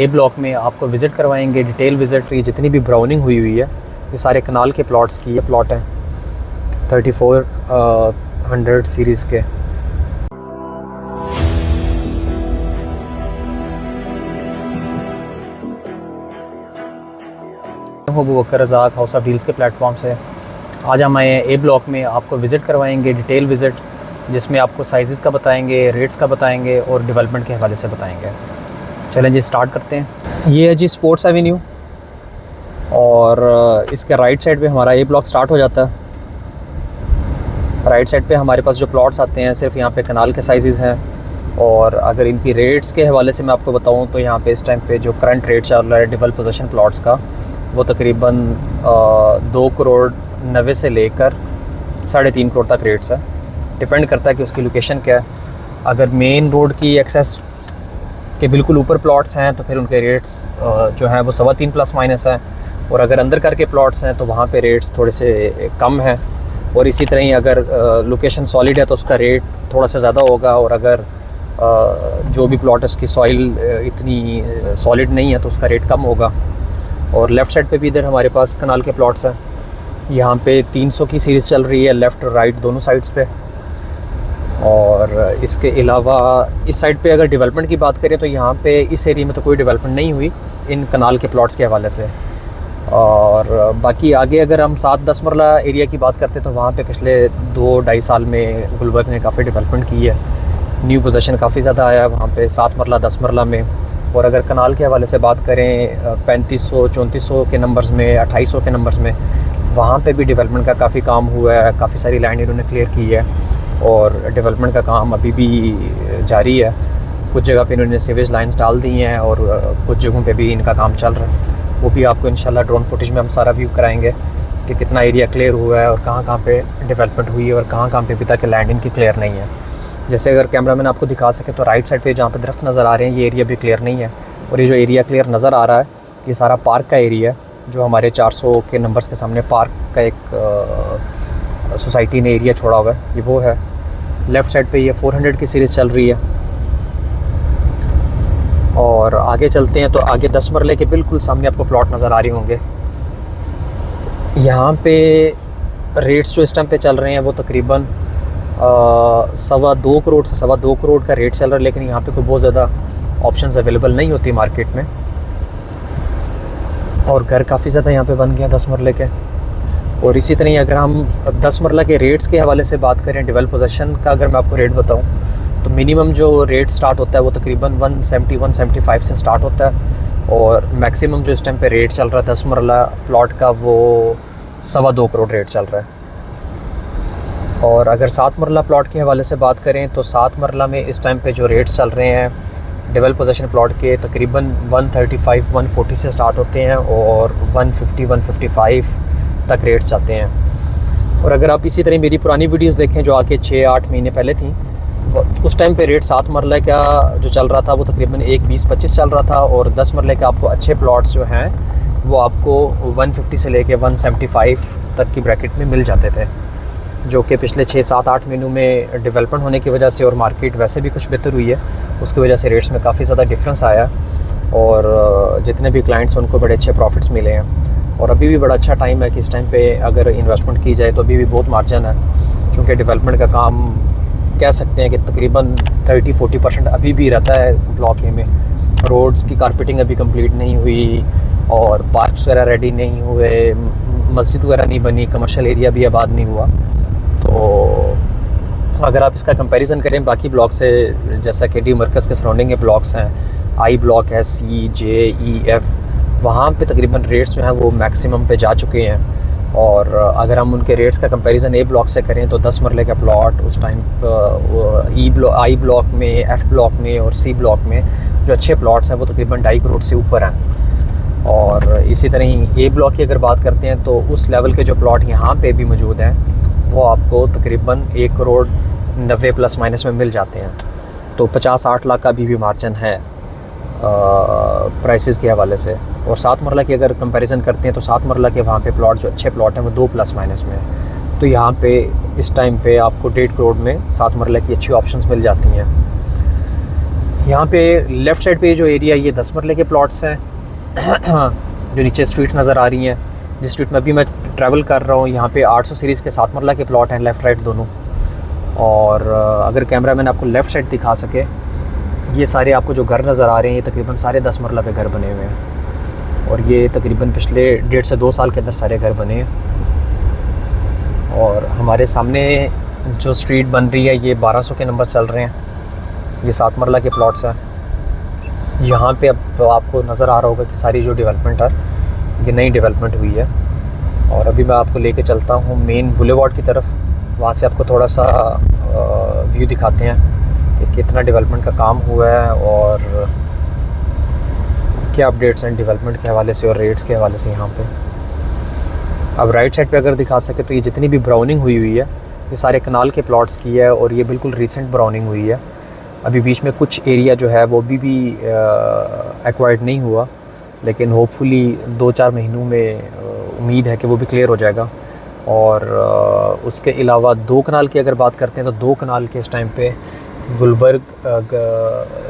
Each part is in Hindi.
ए ब्लॉक में आपको विज़िट करवाएंगे, डिटेल विज़िट। ये जितनी भी ब्राउनिंग हुई है ये सारे कनाल के प्लॉट्स की ये प्लॉट हैं 3400 सीरीज़ के। अबू बकर रज़ाक हाउस ऑफ डील्स के प्लेटफॉर्म से आज हम आए हैं ए ब्लॉक में, आपको विज़िट करवाएंगे, डिटेल विज़िट, जिसमें आपको साइज़ का बताएंगे, रेट्स का बताएंगे और डेवलपमेंट के हवाले से बताएंगे। चलें जी स्टार्ट करते हैं। ये है जी स्पोर्ट्स एवेन्यू और इसके राइट साइड पे हमारा ए ब्लॉक स्टार्ट हो जाता है। राइट साइड पे हमारे पास जो प्लॉट्स आते हैं सिर्फ यहाँ पे कनाल के साइज़ हैं। और अगर इनकी रेट्स के हवाले से मैं आपको बताऊँ तो यहाँ पे इस टाइम पे जो करंट रेट चल रहा है डेवलप पोजीशन प्लॉट्स का वो तकरीबन 2,90,00,000 से लेकर 3.5 करोड़ तक रेट्स है। डिपेंड करता है कि उसकी लोकेशन क्या है। अगर मेन रोड की एक्सेस के बिल्कुल ऊपर प्लॉट्स हैं तो फिर उनके रेट्स जो हैं वो 3.25 प्लस माइनस हैं। और अगर अंदर करके प्लॉट्स हैं तो वहाँ पे रेट्स थोड़े से कम हैं। और इसी तरह ही अगर लोकेशन सॉलिड है तो उसका रेट थोड़ा सा ज़्यादा होगा। और अगर जो भी प्लॉट है उसकी सॉइल इतनी सॉलिड नहीं है तो उसका रेट कम होगा। और लेफ़्ट साइड पे भी इधर हमारे पास कनाल के प्लॉट्स हैं। यहाँ पे 300 की सीरीज़ चल रही है लेफ़्ट राइट दोनों साइड्स पे। और इसके अलावा इस साइड पे अगर डेवलपमेंट की बात करें तो यहाँ पे इस एरिया में तो कोई डेवलपमेंट नहीं हुई इन कनाल के प्लॉट्स के हवाले से। और बाकी आगे अगर हम 7-10 मरला एरिया की बात करते हैं तो वहाँ पे पिछले 2-2.5 साल में गुलबर्ग ने काफ़ी डेवलपमेंट की है। न्यू पोजीशन काफ़ी ज़्यादा आया है वहाँ पे 7 मरला 10 मरला में। और अगर कनाल के हवाले से बात करें 3500-3400 के नंबर्स में, 2800 के नंबर्स में, वहाँ पे भी डेवलपमेंट का काफ़ी काम हुआ है। काफ़ी सारी लैंड इन्होंने क्लियर की है और डेवलपमेंट का काम अभी भी जारी है। कुछ जगह पे इन्होंने सीवेज लाइंस डाल दी हैं और कुछ जगहों पे भी इनका काम चल रहा है। वो भी आपको इंशाल्लाह ड्रोन फुटेज में हम सारा व्यू कराएंगे कि कितना एरिया क्लियर हुआ है और कहाँ पे डेवलपमेंट हुई है और कहाँ पे अभी तक लैंड इनकी क्लियर नहीं है। जैसे अगर कैमरामैन आपको दिखा सके तो राइट साइड पे जहाँ पे दरख्त नज़र आ रहे हैं ये एरिया भी क्लियर नहीं है। और ये जो एरिया क्लियर नज़र आ रहा है ये सारा पार्क का एरिया है जो हमारे 400 के नंबर्स के सामने पार्क का एक सोसाइटी ने एरिया छोड़ा हुआ है, ये वो है। लेफ़्ट साइड पे ये 400 की सीरीज़ चल रही है। और आगे चलते हैं तो आगे 10 मरले के बिल्कुल सामने आपको प्लॉट नज़र आ रहे होंगे। यहाँ पे रेट्स जो इस टाइम पे चल रहे हैं वो तकरीबन 2.25 करोड़ से 2.25 करोड़ का रेट चल रहा है। लेकिन यहाँ पे कोई बहुत ज़्यादा ऑप्शंस अवेलेबल नहीं होती मार्केट में। और घर काफ़ी ज़्यादा यहाँ पे बन गए हैं 10 मरले के। और इसी तरह अगर हम 10 मरला के रेट्स के हवाले से बात करें डेवलप पोजीशन का अगर मैं आपको रेट बताऊँ तो मिनिमम जो रेट स्टार्ट होता है वो तकरीबन 170-175 से स्टार्ट होता है। और मैक्सिमम जो इस टाइम पे रेट चल रहा है 10 मरला प्लॉट का वो 2.25 करोड़ रेट चल रहा है। और अगर 7 मरला प्लॉट के हवाले से बात करें तो 7 मरला में इस टाइम पे जो रेट्स चल रहे हैं डेवलप पोजीशन प्लॉट के तकरीबन 135-140 से स्टार्ट होते हैं और 150-155 तक रेट्स आते हैं। और अगर आप इसी तरह मेरी पुरानी वीडियोस देखें जो आके 6-8 महीने पहले थी उस टाइम पे रेट 7 मरले का जो चल रहा था वो तकरीबन 1.20-1.25 चल रहा था। और 10 मरले का आपको अच्छे प्लॉट्स जो हैं वो आपको 150 से लेके 175 तक की ब्रैकेट में मिल जाते थे, जो कि पिछले 6-7-8 महीनों में डेवलपमेंट होने की वजह से और मार्केट वैसे भी कुछ बेहतर हुई है उसकी वजह से रेट्स में काफ़ी ज़्यादा डिफरेंस आया। और जितने भी क्लाइंट्स हैं उनको बड़े अच्छे प्रॉफिट्स मिले हैं। और अभी भी बड़ा अच्छा टाइम है कि इस टाइम पे अगर इन्वेस्टमेंट की जाए तो अभी भी बहुत मार्जिन है, क्योंकि डेवलपमेंट का काम कह सकते हैं कि तकरीबन 30-40% अभी भी रहता है ब्लॉक ए में। रोड्स की कारपेटिंग अभी कंप्लीट नहीं हुई और पार्क्स वगैरह रेडी नहीं हुए, मस्जिद वगैरह नहीं बनी, कमर्शियल एरिया भी आबाद नहीं हुआ। तो अगर आप इसका कंपैरिजन करें बाकी ब्लॉक से, जैसा कि डी मरकज़ के सराउंडिंग के ब्लॉक्स हैं, आई ब्लॉक है, सी, जे, ई, एफ़, वहाँ पे तकरीबन रेट्स जो हैं वो मैक्सिमम पे जा चुके हैं। और अगर हम उनके रेट्स का कंपैरिजन ए ब्लॉक से करें तो 10 मरले का प्लॉट उस टाइम आई ब्लॉक में, एफ़ ब्लॉक में और सी ब्लॉक में जो अच्छे प्लॉट्स हैं वो तकरीबन 2.5 करोड़ से ऊपर हैं। और इसी तरह ही ए ब्लॉक की अगर बात करते हैं तो उस लेवल के जो प्लॉट यहाँ पे भी मौजूद हैं वो आपको तकरीबन 1 करोड़ 90 प्लस माइनस में मिल जाते हैं। तो 50-60 लाख का अभी भी मार्जिन है प्राइसेस के हवाले से। और 7 मरला की अगर कंपैरिजन करते हैं तो 7 मरला के वहाँ पे प्लॉट जो अच्छे प्लॉट हैं वो 2 प्लस माइनस में है। तो यहाँ पे इस टाइम पे आपको 1.5 करोड़ में 7 मरला की अच्छी ऑप्शंस मिल जाती हैं। यहाँ पे लेफ़्ट साइड पे जो एरिया ये 10 मरले के प्लॉट्स हैं जो नीचे स्ट्रीट नज़र आ रही हैं, जिस स्ट्रीट में अभी मैं ट्रैवल कर रहा हूँ, यहाँ पे 800 सीरीज़ के 7 मरला के प्लॉट हैं, लेफ़्ट राइट दोनों। और अगर कैमरा मैन आपको लेफ़्ट साइड दिखा सके, ये सारे आपको जो घर नज़र आ रहे हैं ये तकरीबन सारे 10 मरला पे घर बने हुए हैं, और ये तकरीबन पिछले 1.5 से 2 साल के अंदर सारे घर बने हैं। और हमारे सामने जो स्ट्रीट बन रही है ये 1200 के नंबर चल रहे हैं, ये 7 मरला के प्लॉट्स हैं। यहाँ पे अब तो आपको नज़र आ रहा होगा कि सारी जो डेवलपमेंट है ये नई डेवलपमेंट हुई है। और अभी मैं आपको लेके चलता हूँ मेन बुलेवार्ड की तरफ, वहाँ से आपको थोड़ा सा व्यू दिखाते हैं कि कितना डेवलपमेंट का काम हुआ है और क्या अपडेट्स हैं डेवलपमेंट के हवाले से और रेट्स के हवाले से यहाँ पे। अब राइट साइड पे अगर दिखा सके तो ये जितनी भी ब्राउनिंग हुई है ये सारे कनाल के प्लॉट्स की है, और ये बिल्कुल रीसेंट ब्राउनिंग हुई है। अभी बीच में कुछ एरिया जो है वो भी एक्वायर्ड नहीं हुआ, लेकिन होपफुली 2-4 महीनों में उम्मीद है कि वो भी क्लियर हो जाएगा। और उसके अलावा 2 कनाल की अगर बात करते हैं तो 2 कनाल के इस टाइम पे गुलबर्ग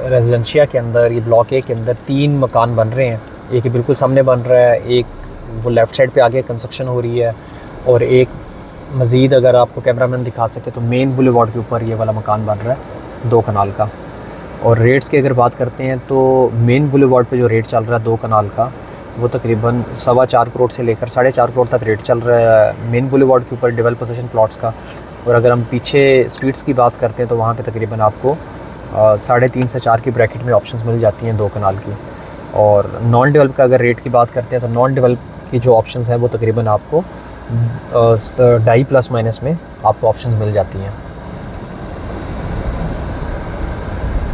रेजिडेंशिया के अंदर, ये ब्लॉक ए के अंदर 3 मकान बन रहे हैं। एक ही बिल्कुल सामने बन रहा है, एक वो लेफ़्ट साइड पे आगे कंस्ट्रक्शन हो रही है, और एक मज़ीद अगर आपको कैमरामैन दिखा सके तो मेन बुलेवार्ड के ऊपर ये वाला मकान बन रहा है 2 कनाल का। और रेट्स की अगर बात करते हैं तो मेन बुलेवार्ड पे जो रेट चल रहा है 2 कनाल का वो तकरीबन 4.25 करोड़ से लेकर 4.5 करोड़ तक रेट चल रहा है मेन बुलेवार्ड के ऊपर डेवलप पोजीशन प्लॉट्स का। और अगर हम पीछे स्ट्रीट्स की बात करते हैं तो वहाँ पे तकरीबन आपको 3.5 से 4 की ब्रैकेट में ऑप्शंस मिल जाती हैं 2 कनाल की। और नॉन डेवलप का अगर रेट की बात करते हैं तो नॉन डेवलप की जो ऑप्शंस हैं वो तकरीबन आपको 2.5 प्लस माइनस में आपको ऑप्शंस मिल जाती हैं।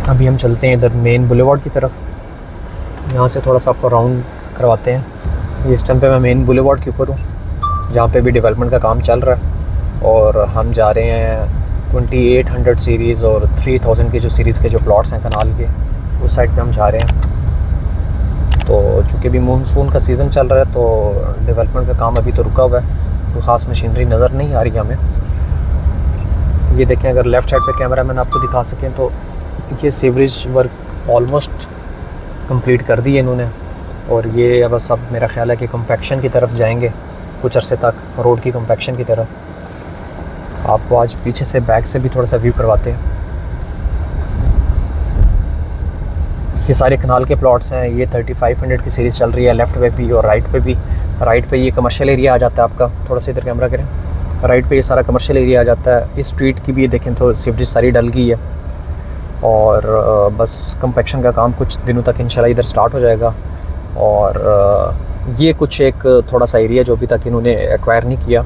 अभी हम चलते हैं इधर मेन बुलेवार्ड की तरफ, यहाँ से थोड़ा सा आपको राउंड करवाते हैं। इस टाइम पे मैं मेन बुलेवार्ड के ऊपर हूँ जहाँ पे भी डेवलपमेंट का काम चल रहा है, और हम जा रहे हैं 2800 सीरीज़ और 3000 की जो सीरीज़ के जो प्लॉट्स हैं कनाल के, उस साइड पे हम जा रहे हैं। तो चूँकि अभी मानसून का सीज़न चल रहा है तो डेवलपमेंट का काम अभी तो रुका हुआ है, कोई ख़ास मशीनरी नज़र नहीं आ रही हमें। ये देखें, अगर लेफ़्ट साइड पे कैमरा मैन आपको दिखा सकें तो ये सीवरेज वर्क ऑलमोस्ट कंप्लीट कर दी है इन्होंने, और ये अब बस अब मेरा ख़्याल है कि कम्पैक्शन की तरफ जाएंगे कुछ अरसे तक, रोड की कम्पैक्शन की तरफ। आपको आज पीछे से बैक से भी थोड़ा सा व्यू करवाते हैं। ये सारे कनाल के प्लॉट्स हैं, ये 3500 की सीरीज़ चल रही है लेफ़्ट पे भी और राइट पे भी। राइट पे ये कमर्शियल एरिया आ जाता है आपका, थोड़ा सा इधर कैमरा करें, राइट पे ये सारा कमर्शियल एरिया आ जाता है। इस स्ट्रीट की भी देखें तो सीवरेज सारी डल गई है, और बस कम्पैक्शन का काम कुछ दिनों तक इंशाल्लाह इधर स्टार्ट हो जाएगा। और ये कुछ एक थोड़ा सा एरिया जो अभी तक इन्होंने एक्वायर नहीं किया,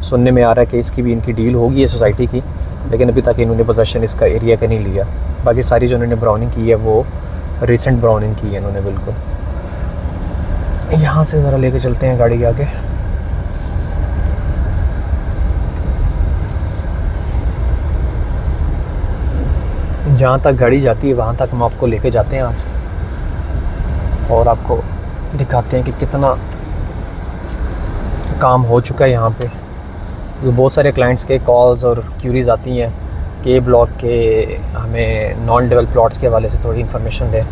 सुनने में आ रहा है कि इसकी भी इनकी डील होगी है सोसाइटी की, लेकिन अभी तक इन्होंने पोजेसन इसका एरिया का नहीं लिया। बाकी सारी जो इन्होंने ब्राउनिंग की है वो रिसेंट ब्राउनिंग की है इन्होंने बिल्कुल। यहाँ से ज़रा लेके चलते हैं गाड़ी आगे। जहाँ तक गाड़ी जाती है वहाँ तक हम आपको लेके जाते हैं आज, और आपको दिखाते हैं कि कितना काम हो चुका है यहाँ पे। तो बहुत सारे क्लाइंट्स के कॉल्स और क्यूरीज आती हैं कि ब्लॉक के हमें नॉन डेवलप प्लॉट्स के हवाले से थोड़ी इन्फॉर्मेशन दें।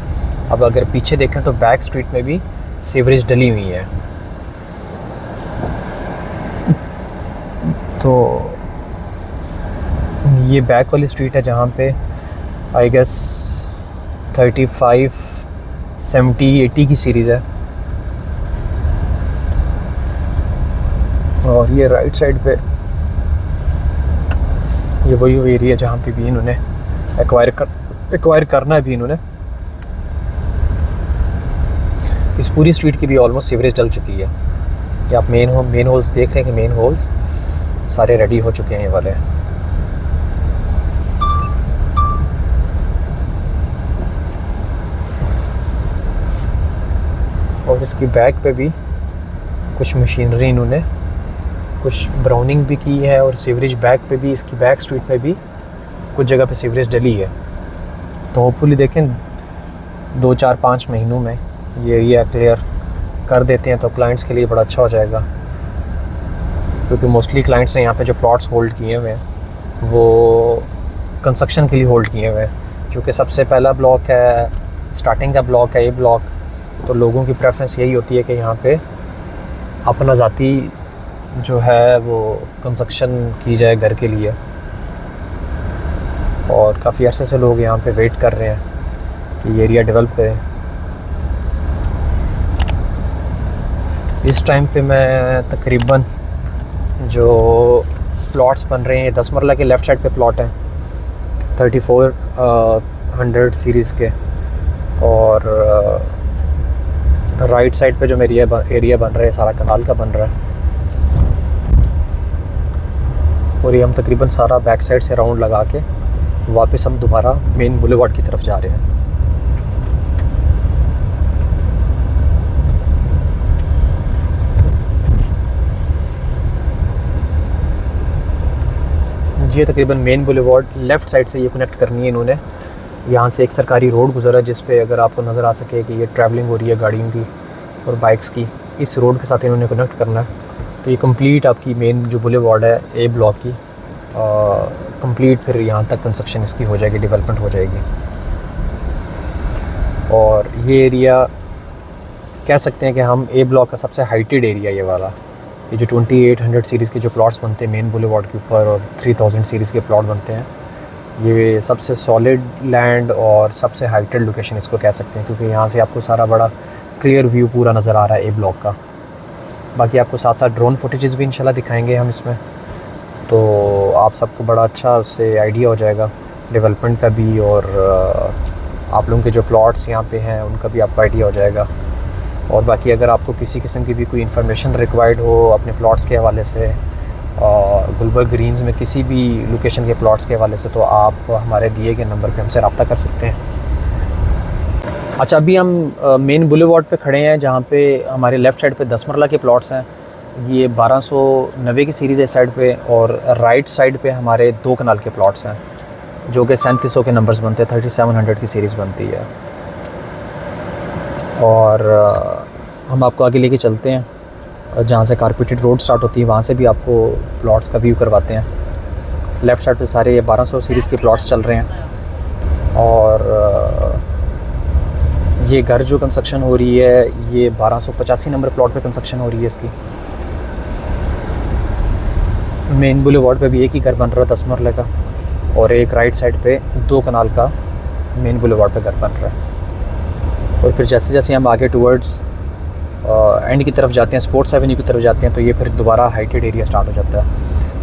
अब अगर पीछे देखें तो बैक स्ट्रीट में भी सीवरेज डली हुई है, तो ये बैक वाली स्ट्रीट है जहाँ पे आई गेस 35, 70, 80 की सीरीज़ है। और ये राइट साइड पे ये वही एरिया जहाँ पे भी इन्होंने एक्वायर करना है भी इन्होंने। इस पूरी स्ट्रीट की भी ऑलमोस्ट सीवरेज डल चुकी है। कि आप मेन होल्स देख रहे हैं कि मेन होल्स सारे रेडी हो चुके हैं ये वाले। और इसकी बैक पे भी कुछ मशीनरी इन्होंने कुछ ब्राउनिंग भी की है, और सीवरेज बैक पे भी, इसकी बैक स्ट्रीट पे भी कुछ जगह पे सीवरेज डली है। तो होपफुली देखें 2, 4, 5 महीनों में ये एरिया क्लियर कर देते हैं तो क्लाइंट्स के लिए बड़ा अच्छा हो जाएगा, क्योंकि मोस्टली क्लाइंट्स ने यहाँ पे जो प्लॉट्स होल्ड किए हुए हैं वो कंस्ट्रक्शन के लिए होल्ड किए हुए हैं। चूँकि सबसे पहला ब्लॉक है, स्टार्टिंग का ब्लॉक है ये ब्लॉक, तो लोगों की प्रेफरेंस यही होती है कि यहाँ पे अपना ज़ाती जो है वो कंस्ट्रक्शन की जाए घर के लिए। और काफ़ी अरसे से लोग यहाँ पे वेट कर रहे हैं कि ये एरिया डेवलप करें। इस टाइम पे मैं तकरीबन जो प्लॉट्स बन रहे हैं 10 मरला के लेफ़्ट साइड पे प्लॉट हैं 3400 सीरीज़ के, और राइट साइड पे जो मेरी एरिया बन रहा है सारा कनाल का बन रहा है। और ये हम तकरीबन सारा बैक साइड से राउंड लगा के वापस हम दोबारा मेन बुलेवार्ड की तरफ जा रहे हैं। ये तकरीबन मेन बुलेवार्ड लेफ़्ट साइड से ये कनेक्ट करनी है इन्होंने। यहाँ से एक सरकारी रोड गुजरा जिस पे अगर आपको नज़र आ सके कि ये ट्रैवलिंग हो रही है गाड़ियों की और बाइक्स की, इस रोड के साथ इन्होंने कनेक्ट करना है। तो ये कंप्लीट आपकी मेन जो बुलेवार्ड है ए ब्लॉक की कंप्लीट फिर यहाँ तक कंस्ट्रक्शन इसकी हो जाएगी, डेवलपमेंट हो जाएगी। और ये एरिया कह सकते हैं कि हम ए ब्लॉक का सबसे हाइटेड एरिया ये वाला। ये जो 2800 सीरीज़ के जो प्लॉट्स बनते हैं मेन बुलेवार्ड के ऊपर और 3000 सीरीज़ के प्लॉट बनते हैं, ये सबसे सॉलिड लैंड और सबसे हाइटेड लोकेशन इसको कह सकते हैं, क्योंकि यहाँ से आपको सारा बड़ा क्लियर व्यू पूरा नज़र आ रहा है ए ब्लॉक का। बाकी आपको साथ साथ ड्रोन फुटेजेस भी इंशाल्लाह दिखाएंगे हम इसमें, तो आप सबको बड़ा अच्छा उससे आइडिया हो जाएगा डेवलपमेंट का भी, और आप लोगों के जो प्लॉट्स यहाँ पे हैं उनका भी आपको आइडिया हो जाएगा। और बाकी अगर आपको किसी किस्म की भी कोई इन्फॉर्मेशन रिक्वायर्ड हो अपने प्लॉट्स के हवाले से, गुलबर्ग ग्रीन्स में किसी भी लोकेशन के प्लॉट्स के हवाले से, तो आप हमारे दिए गए नंबर पे हमसे रब्ता कर सकते हैं। अच्छा, अभी हम मेन बुलेवार्ड पे खड़े हैं जहाँ पे हमारे लेफ़्ट साइड पे 10 मरला के प्लॉट्स हैं। ये 1290 की सीरीज़ है इस साइड पे, और राइट साइड पे हमारे 2 कनाल के प्लॉट्स हैं जो कि 3700 के नंबर्स बनते हैं, 3700 की सीरीज़ बनती है। और हम आपको आगे लेके चलते हैं जहाँ से कारपेटेड रोड स्टार्ट होती है, वहाँ से भी आपको प्लॉट्स का व्यू करवाते हैं। लेफ़्ट साइड पे सारे ये 1200 सीरीज़ के प्लॉट्स चल रहे हैं। और ये घर जो कंस्ट्रक्शन हो रही है ये 1285 नंबर प्लॉट पे कंस्ट्रक्शन हो रही है इसकी। मेन बुलेवार्ड पे भी एक ही घर बन रहा है 10 मरले का, और एक राइट साइड पे 2 कनाल का मेन बुलेवार्ड पे घर बन रहा है। और फिर जैसे जैसे हम आगे टूवर्ड्स एंड की तरफ जाते हैं, स्पोर्ट्स एवेन्यू की तरफ जाते हैं, तो ये फिर दोबारा हाइटेड एरिया स्टार्ट हो जाता है।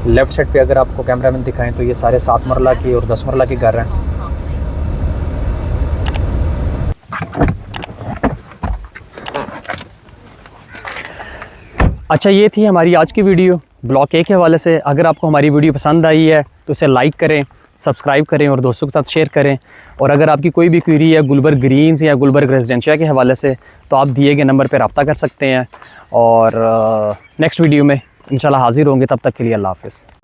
लेफ़्ट साइड पे अगर आपको कैमरा में दिखाएं तो ये सारे 7 मरला के और 10 मरला के घर हैं। अच्छा, ये थी हमारी आज की वीडियो ब्लॉक ए के हवाले से। अगर आपको हमारी वीडियो पसंद आई है तो इसे लाइक करें, सब्सक्राइब करें और दोस्तों के साथ शेयर करें। और अगर आपकी कोई भी क्वेरी है गुलबर्ग ग्रीन्स या गुलबर्ग रेजिडेंशिया के हवाले से, तो आप दिए गए नंबर पर रब्ता कर सकते हैं। और नेक्स्ट वीडियो में इंशाल्लाह हाज़िर होंगे। तब तक के लिए अल्लाह हाफ़िज़।